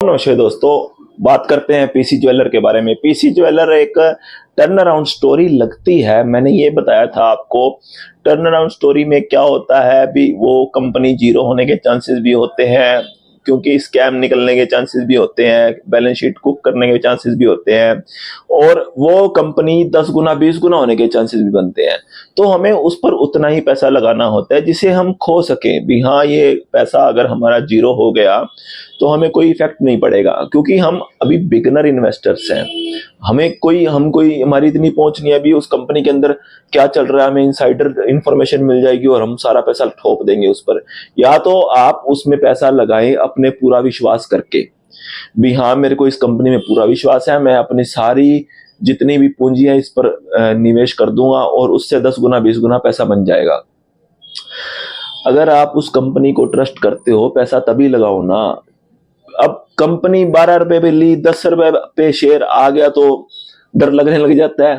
नमस्ते दोस्तों, बात करते हैं पीसी ज्वेलर के बारे में। पीसी ज्वेलर एक टर्न अराउंड स्टोरी लगती है। मैंने ये बताया था आपको, टर्न अराउंड स्टोरी में क्या होता है, अभी वो कंपनी जीरो होने के चांसेस भी होते हैं, क्योंकि स्कैम निकलने के चांसेस भी होते हैं, बैलेंस शीट कुक करने के चांसेस भी होते हैं, और वो कंपनी 10 गुना 20 गुना होने के चांसेस भी बनते हैं। तो हमें उस पर उतना ही पैसा लगाना होता है जिसे हम खो सकें भी। हाँ, ये पैसा अगर हमारा जीरो हो गया तो हमें कोई इफेक्ट नहीं पड़ेगा, क्योंकि हम अभी बिगनर इन्वेस्टर्स हैं। हम कोई हमारी इतनी पहुंच नहीं है अभी उस कंपनी के अंदर क्या चल रहा है, हमें इनसाइडर इंफॉर्मेशन मिल जाएगी और हम सारा पैसा ठोक देंगे उस पर। या तो आप उसमें पैसा लगाएं अपने पूरा विश्वास करके भी, हाँ मेरे को इस कंपनी में पूरा विश्वास है, मैं अपनी सारी जितनी भी पूंजी है इस पर निवेश कर दूंगा और उससे 10 गुना 20 गुना पैसा बन जाएगा। अगर आप उस कंपनी को ट्रस्ट करते हो, पैसा तभी लगाओ ना। अब कंपनी 12 रुपए पे ली, 10 रुपए पे शेयर आ गया तो डर लगने लग जाता है,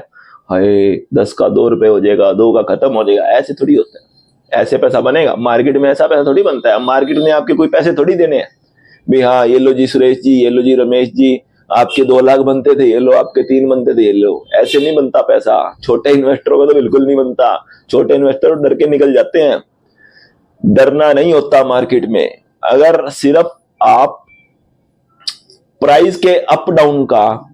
हाय 10 का 2 रुपए हो जाएगा, 2 का खत्म हो जाएगा। ऐसे थोड़ी होता है, ऐसे पैसा बनेगा मार्केट में? ऐसा पैसा थोड़ी बनता है। मार्केट ने आपके कोई पैसे थोड़ी देने हैं भी, हाँ ये लो जी सुरेश जी, ये लो जी रमेश जी, आपके 2 लाख बनते थे, ये लो आपके 3 बनते थे, ये लो। ऐसे नहीं बनता पैसा। छोटे इन्वेस्टरों का तो बिल्कुल नहीं बनता। छोटे इन्वेस्टर डर के निकल जाते हैं। डरना नहीं होता मार्केट में। अगर सिर्फ आप प्राइस के अप डाउन का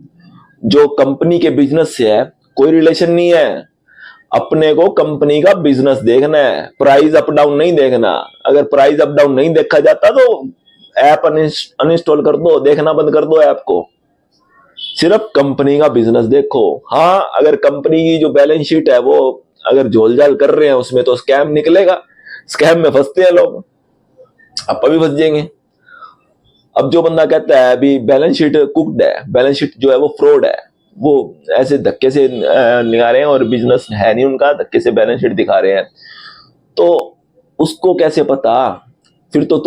जो कंपनी के बिजनेस से है कोई रिलेशन नहीं है। अपने को कंपनी का बिजनेस देखना है, प्राइस अप डाउन नहीं देखना। अगर प्राइस अप डाउन नहीं देखा जाता तो ऐप अनइंस्टॉल कर दो, देखना बंद कर दो ऐप को। सिर्फ कंपनी का बिजनेस देखो। हाँ, अगर कंपनी की जो बैलेंस शीट है वो अगर झोलझाल कर रहे हैं उसमें तो स्कैम निकलेगा। स्कैम में फंसते हैं लोग, आप भी फंस जाएंगे। अब जो बंदा कहता है अभी बैलेंस शीट कुक्ड है, बैलेंस शीट जो है वो फ्रॉड है, वो ऐसे धक्के से निकाल रहे हैं और बिजनेस है नहीं उनका, धक्के से बैलेंस शीट दिखा रहे हैं, तो उसको कैसे पता? फिर तो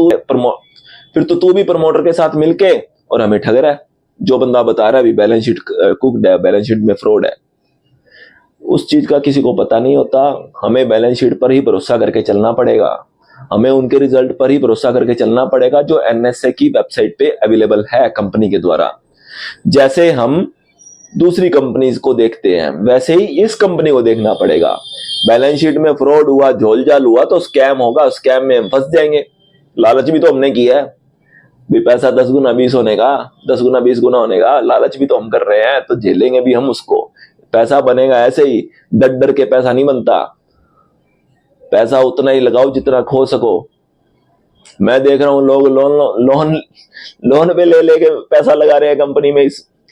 तू भी प्रमोटर के साथ मिलके और हमें ठग रहा है। जो बंदा बता रहा है अभी बैलेंस शीट कुक्ड है, बैलेंस शीट में फ्रॉड है, उस चीज का किसी को पता नहीं होता। हमें बैलेंस शीट पर ही भरोसा करके चलना पड़ेगा। हमें उनके रिजल्ट पर ही भरोसा करके चलना पड़ेगा जो एनएसए की वेबसाइट पे अवेलेबल है कंपनी के द्वारा। जैसे हम दूसरी कंपनीज को देखते हैं वैसे ही इस कंपनी को देखना पड़ेगा। बैलेंस शीट में फ्रॉड हुआ, झोलझाल हुआ तो स्कैम होगा, स्कैम में हम फंस जाएंगे। लालच भी तो हमने किया है भी, पैसा 10 गुना 20 होने का, 10 गुना 20 गुना होने का लालच भी तो हम कर रहे हैं, तो झेलेंगे भी हम उसको। पैसा बनेगा ऐसे ही, डर डर के पैसा नहीं बनता। पैसा उतना ही लगाओ जितना खो सको। मैं देख रहा हूँ लोग लोन लोन लोन पे ले लेके पैसा लगा रहे हैं कंपनी में।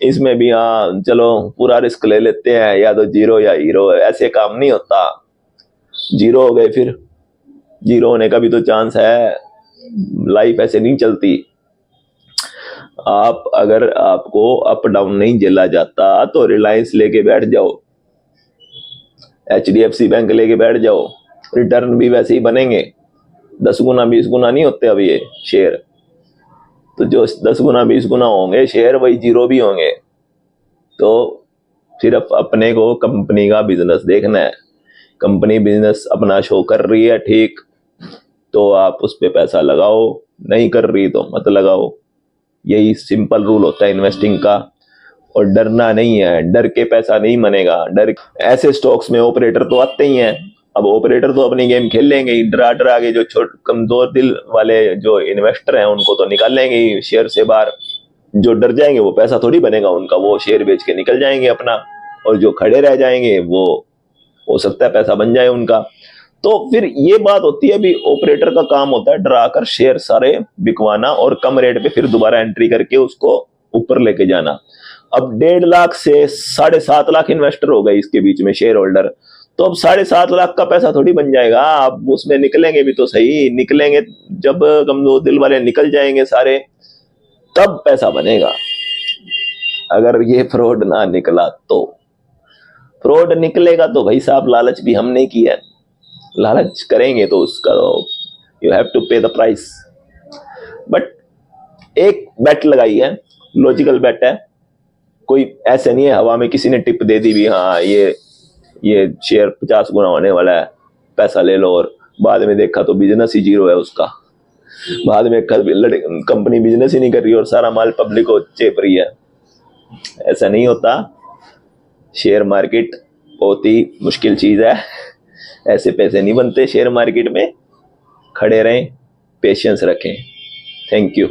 इसमें भी हाँ चलो पूरा रिस्क ले लेते हैं, या तो जीरो या हीरो। ऐसे काम नहीं होता। जीरो हो गए फिर जीरो होने का भी तो चांस है। लाइफ ऐसे नहीं चलती। आप अगर आपको अप डाउन नहीं झेला जाता तो रिलायंस लेके बैठ जाओ, एचडीएफसी बैंक लेके बैठ जाओ, रिटर्न भी वैसे ही बनेंगे। 10 गुना 20 गुना नहीं होते अब ये शेयर, तो जो 10 गुना 20 गुना होंगे शेयर वही जीरो भी होंगे। तो सिर्फ अपने को कंपनी का बिजनेस देखना है। कंपनी बिजनेस अपना शो कर रही है ठीक, तो आप उस पर पैसा लगाओ, नहीं कर रही तो मत लगाओ। यही सिंपल रूल होता है इन्वेस्टिंग का। और डरना नहीं है, डर के पैसा नहीं बनेगा। डर ऐसे स्टॉक्स में ऑपरेटर तो आते ही हैं। अब ऑपरेटर तो अपनी गेम खेल लेंगे ही, डरा डरा के। जो कमजोर दिल वाले जो इन्वेस्टर हैं उनको तो निकाल लेंगे ही शेयर से बाहर। जो डर जाएंगे वो पैसा थोड़ी बनेगा उनका, वो शेयर बेच के निकल जाएंगे अपना। और जो खड़े रह जाएंगे वो हो सकता है पैसा बन जाए उनका। तो फिर ये बात होती है भी, ऑपरेटर का काम होता है डरा कर शेयर सारे बिकवाना और कम रेट पे फिर दोबारा एंट्री करके उसको ऊपर लेके जाना। अब 1.5 लाख से 7.5 लाख इन्वेस्टर हो गए इसके बीच में शेयर होल्डर। तो अब 7.5 लाख का पैसा थोड़ी बन जाएगा। अब उसमें निकलेंगे भी तो सही, निकलेंगे जब कमजोर दिल वाले निकल जाएंगे सारे, तब पैसा बनेगा। अगर ये फ्रॉड ना निकला तो। फ्रॉड निकलेगा तो भाई साहब लालच भी हमने किया है, लालच करेंगे तो उसका यू हैव टू पे द प्राइस। बट एक बेट लगाई है, लॉजिकल बेट है। कोई ऐसे नहीं है हवा में किसी ने टिप दे दी भी, हाँ ये शेयर 50 गुना होने वाला है, पैसा ले लो, और बाद में देखा तो बिजनेस ही जीरो है उसका। बाद में कंपनी बिजनेस ही नहीं कर रही और सारा माल पब्लिक को चेप रही है। ऐसा नहीं होता। शेयर मार्केट बहुत ही मुश्किल चीज़ है, ऐसे पैसे नहीं बनते शेयर मार्केट में। खड़े रहें, पेशेंस रखें। Thank you.